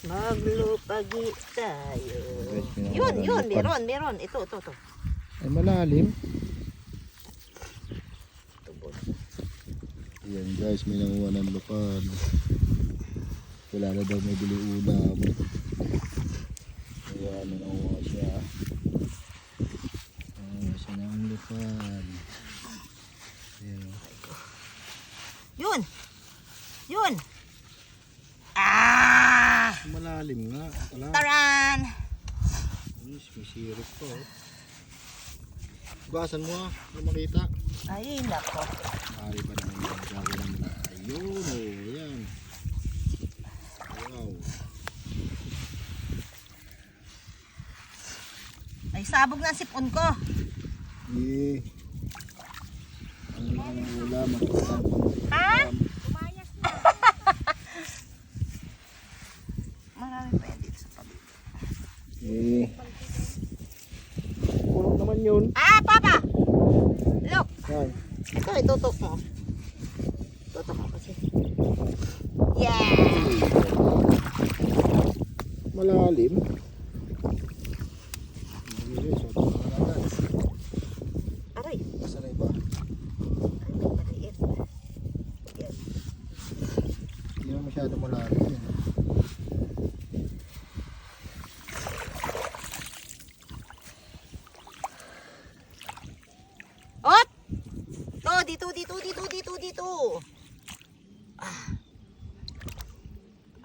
Maglupagi tayo. Guys, Yun, meron. Ito. Ay, malalim. Tubod. Ayan guys, may nanguha ng lupad. Wala na daw may bili ulam. Ayan, may nanguha siya. Ayan, siya na ang lupad. Ayan. Yun. Ah! Malalim nga. Wala. Taran! Yes, may sirip pa. Oh. Basan mo kung makita. Ay, nako. Ari pa naman yung gagawin naman. Ayun, oh, ayan. Wow. Ay, sabog na ang sipon ko. Eh. Ang ulam, matutang pang Ha? Marami pa yan dito sa pabili. Eh. Puno naman yun. Ah, Papa! Look! Yan. Ito, itutok mo. Tutok mo kasi. Yeah! Malalim. Aray! Basta na iba. Ay, maliit. Yan. Hindi na masyado malalim yun. Ot! Dito.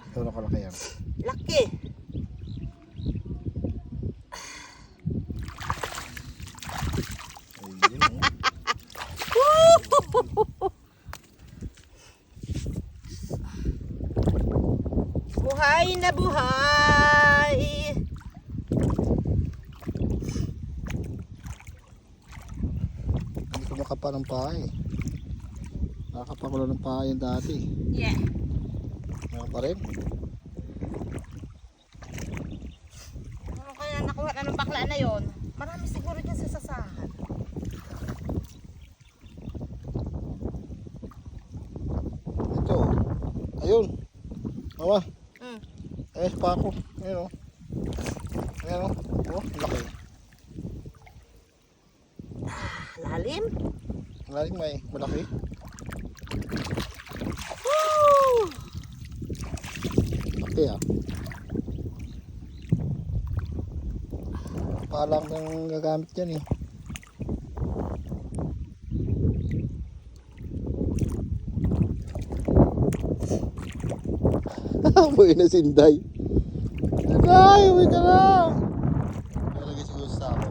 Ito na kalaki yan. Laki. Ayun, Buhay na buhay. Hindi ko makapa ng paa eh. Nakakapa ko lang ng paa yun dati. Yeah. Meron pa rin. Ano kaya nakuha na ng bakla na yon? Marami siguro dyan sa sasahan. Ito. Ayun. Mama. Mm. Ayun sa paa ko. Ayun o. Ayun o. Oh, laki. Lalim. Malalim may malaki. Woo! Laki ah. Palang ng gagamit yan eh. Uy na sinday. Sinday, uwi ka na. Nalagay siguro sa ako.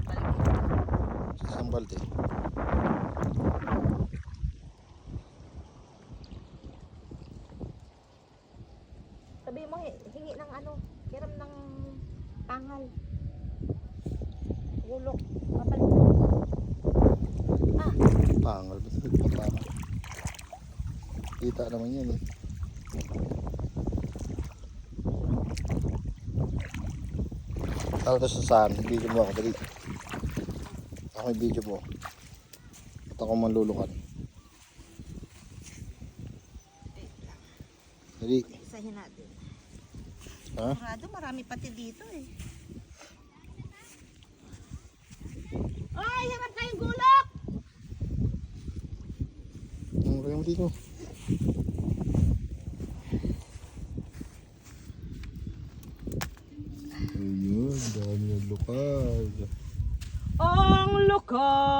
Sa isang balde. Sabi mo, hingi ng ano, kiram ng pangal. Gulok. Papalit. Ah, Pangal. Ba't nagpapangal? Kita naman yan eh. Tara to sa saan? Video mo ako dali. Ako yung video mo. At ako manlulukan. Dali. isahin natin. Ha? Sigurado, marami pati dito eh. Ay, hanap kayong gulok! Ang kaya mo dito. Ayun, dami ng lukad. Ang lukad!